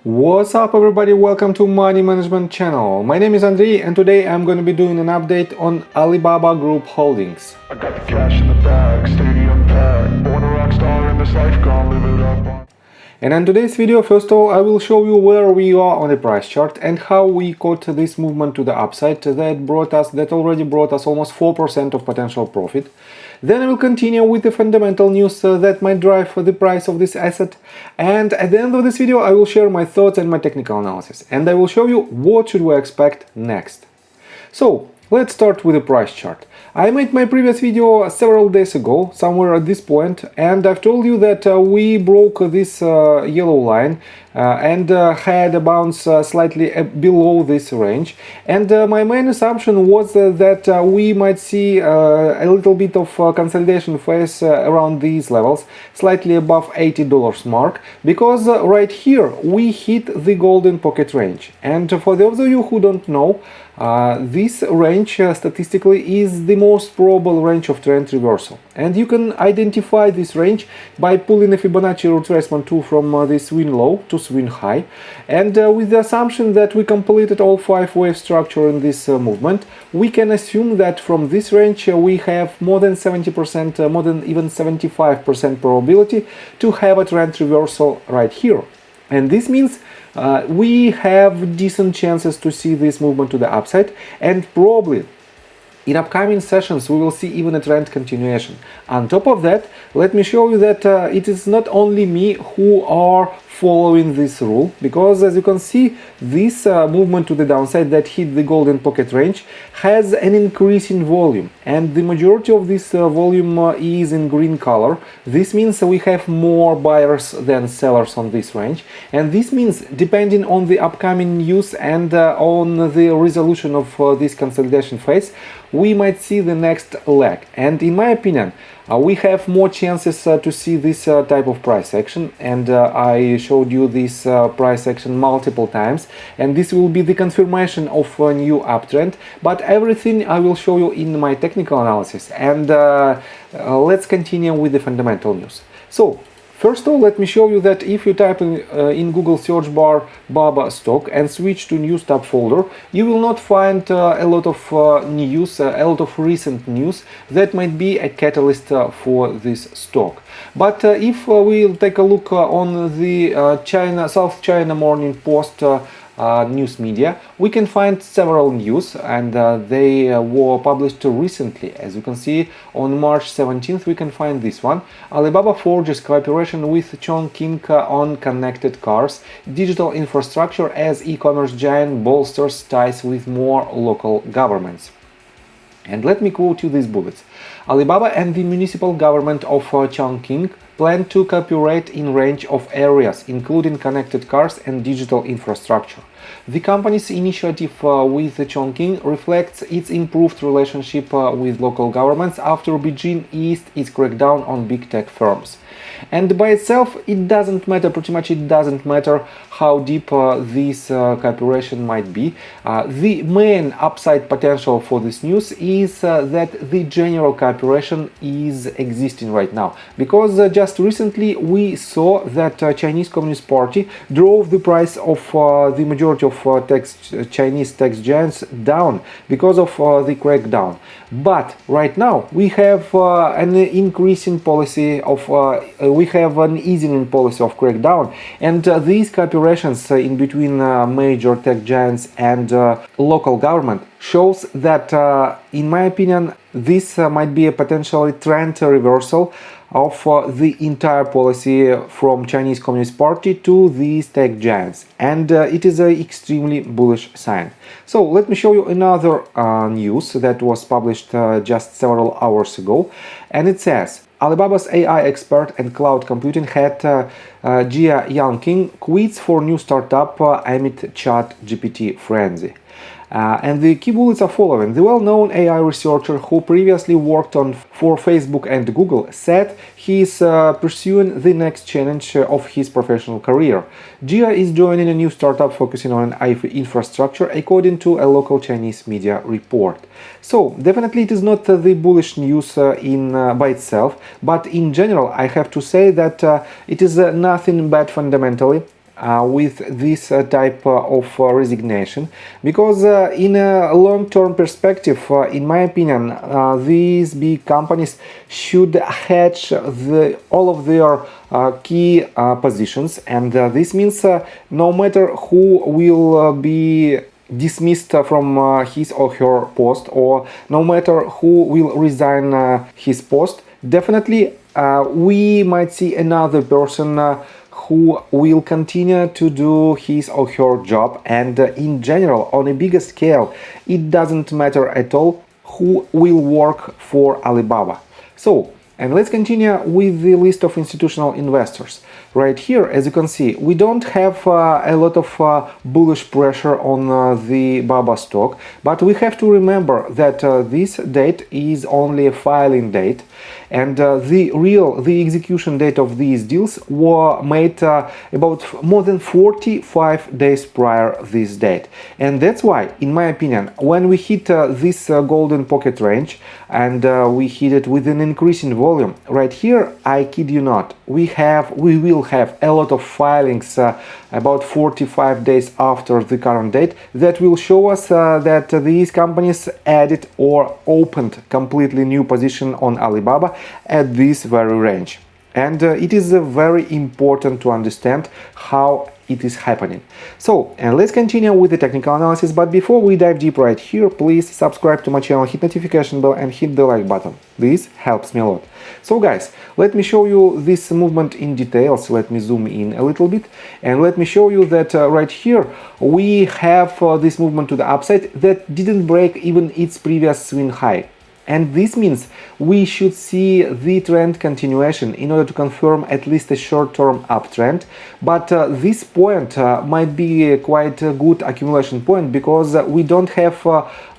What's up everybody, welcome to Money Management channel. My name is Andrei and today I'm going to be doing an update on Alibaba Group Holdings. I got the cash in the bag, stadium packed, born a rock star in this life, gonna live it up. And in today's video, first of all, I will show you where we are on the price chart and how we caught this movement to the upside that already brought us almost 4% of potential profit. Then I will continue with the fundamental news that might drive the price of this asset. And at the end of this video, I will share my thoughts and my technical analysis. And I will show you what should we expect next. So, let's start with the price chart. I made my previous video several days ago, somewhere at this point, and I've told you that we broke this yellow line and had a bounce slightly below this range. And my main assumption was that we might see a little bit of consolidation phase around these levels, slightly above $80 mark, because right here we hit the golden pocket range. And for those of you who don't know, this range statistically is the most probable range of trend reversal, and you can identify this range by pulling a Fibonacci retracement tool from the swing low to swing high, and with the assumption that we completed all 5 wave structure in this movement, we can assume that from this range we have more than 70%, more than even 75% probability to have a trend reversal right here. And this means we have decent chances to see this movement to the upside, and probably in upcoming sessions we will see even a trend continuation. On top of that, let me show you that it is not only me who are following this rule, because as you can see, this movement to the downside that hit the golden pocket range has an increase in volume, and the majority of this volume is in green color. This means we have more buyers than sellers on this range, and this means depending on the upcoming news and on the resolution of this consolidation phase, we might see the next leg. And in my opinion, we have more chances to see this type of price action, and I showed you this price action multiple times, and this will be the confirmation of a new uptrend. But everything I will show you in my technical analysis, and let's continue with the fundamental news. So first of all, let me show you that if you type in Google search bar BABA stock and switch to news tab folder, you will not find a lot of news, a lot of recent news that might be a catalyst for this stock. But if we'll take a look on the South China Morning Post news media, we can find several news, and they were published recently. As you can see, on March 17th we can find this one. Alibaba forges cooperation with Chongqing on connected cars. Digital infrastructure as e-commerce giant bolsters ties with more local governments. And let me quote you these bullets. Alibaba and the municipal government of Chongqing plan to cooperate in range of areas, including connected cars and digital infrastructure. The company's initiative with Chongqing reflects its improved relationship with local governments after Beijing eased its crackdown on big tech firms. And by itself, it doesn't matter, pretty much it doesn't matter how deep this cooperation might be. The main upside potential for this news is that the general cooperation is existing right now, because just recently we saw that Chinese Communist Party drove the price of the majority of Chinese tech giants down because of the crackdown. But right now we have an increasing policy of we have an easing policy of crackdown, and these cooperations in between major tech giants and local government shows that in my opinion this might be a potentially trend reversal of the entire policy from Chinese Communist Party to these tech giants, and it is an extremely bullish sign. So let me show you another news that was published just several hours ago, and it says Alibaba's AI expert and cloud computing head Jia Yanqing quits for new startup amid chat GPT frenzy. And the key bullets are following. The well-known AI researcher who previously worked for Facebook and Google said he is pursuing the next challenge of his professional career. Jia is joining a new startup focusing on infrastructure, according to a local Chinese media report. So definitely it is not the bullish news by itself, but in general I have to say that it is nothing bad fundamentally. with this type of resignation, because in a long-term perspective, in my opinion, these big companies should hedge all of their key positions, and this means no matter who will be dismissed from his or her post, or no matter who will resign his post, definitely we might see another person who will continue to do his or her job. And in general, on a bigger scale, it doesn't matter at all who will work for Alibaba. So, and let's continue with the list of institutional investors. Right here, as you can see, we don't have a lot of bullish pressure on the BABA stock, but we have to remember that this date is only a filing date, and the execution date of these deals were made about more than 45 days prior this date. And that's why, in my opinion, when we hit this golden pocket range, and we hit it with an increasing volume, right here, I kid you not, we will have a lot of filings about 45 days after the current date that will show us that these companies added or opened completely new position on Alibaba at this very range. And it is very important to understand how it is happening. So, and let's continue with the technical analysis, but before we dive deep right here, please subscribe to my channel, hit notification bell and hit the like button. This helps me a lot. So guys, let me show you this movement in details. Let me zoom in a little bit, and let me show you that right here we have this movement to the upside that didn't break even its previous swing high. And this means we should see the trend continuation in order to confirm at least a short-term uptrend. But this point might be quite a good accumulation point, because we don't have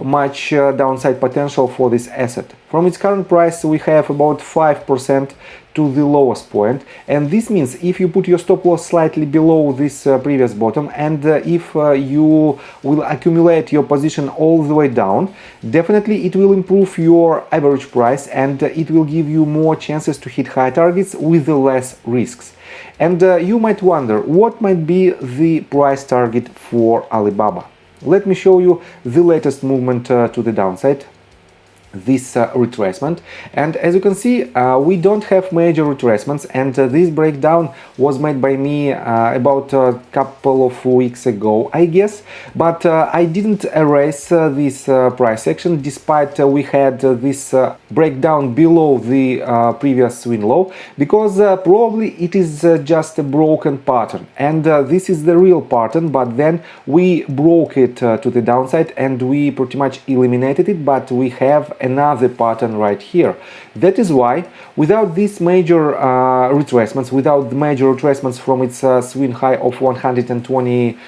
much downside potential for this asset. From its current price, we have about 5% to the lowest point, and this means if you put your stop loss slightly below this previous bottom, and if you will accumulate your position all the way down, definitely it will improve your average price, and it will give you more chances to hit high targets with less risks. And you might wonder what might be the price target for Alibaba. Let me show you the latest movement to the downside, this retracement. And as you can see, we don't have major retracements, and this breakdown was made by me about a couple of weeks ago, I guess, but I didn't erase this price action despite we had this breakdown below the previous swing low, because probably it is just a broken pattern, and this is the real pattern, but then we broke it to the downside and we pretty much eliminated it, but we have another pattern right here. That is why, without these major retracements, without the major retracements from its swing high of 120,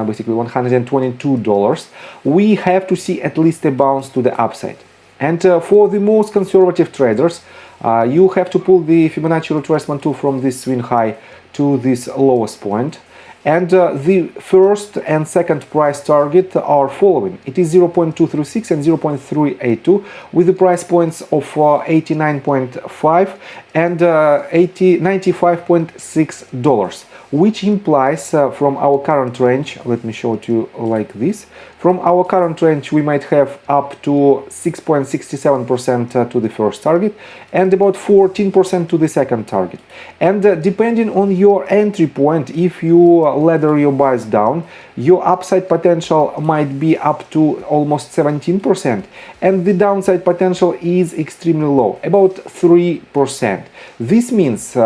basically $122, we have to see at least a bounce to the upside. And for the most conservative traders, you have to pull the Fibonacci retracement tool from this swing high to this lowest point. And the first and second price target are following. It is 0.236 and 0.382, with the price points of 89.5 and $95.6, which implies from our current range, let me show it you like this, from our current range we might have up to 6.67% to the first target and about 14% to the second target. And depending on your entry point, if you ladder your buys down, your upside potential might be up to almost 17%, and the downside potential is extremely low, about 3%. This means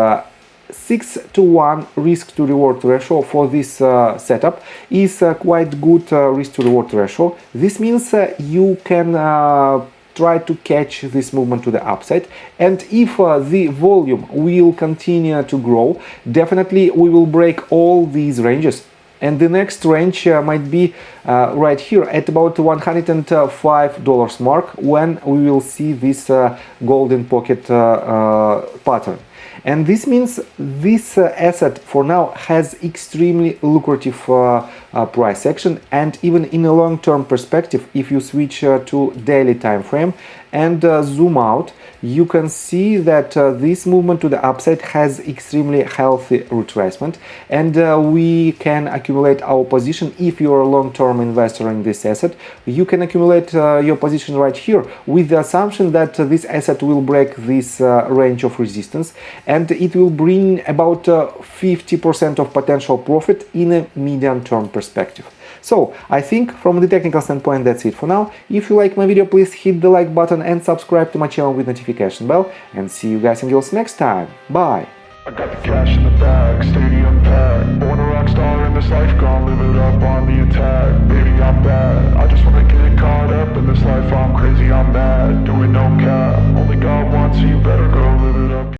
6-to-1 risk to reward ratio for this setup is quite good risk to reward ratio. This means you can try to catch this movement to the upside, and if the volume will continue to grow, definitely we will break all these ranges. And the next range might be right here at about $105 mark, when we will see this golden pocket pattern. And this means this asset for now has extremely lucrative price action, and even in a long-term perspective, if you switch to daily time frame and zoom out, you can see that this movement to the upside has extremely healthy retracement, and we can accumulate our position. If you're a long-term investor in this asset, you can accumulate your position right here with the assumption that this asset will break this range of resistance, and it will bring about 50% of potential profit in a medium-term perspective. So I think from the technical standpoint, that's it for now. If you like my video, please hit the like button and subscribe to my channel with notification bell, and see you guys and girls next time. Bye! I got the cash in the bag, stadium packed. Born a rock star in this life, gonna live it up on the attack. Baby, I'm bad, I just wanna get caught up in this life. I'm crazy, I'm mad, doing no cap. Only God wants you, better go live it up.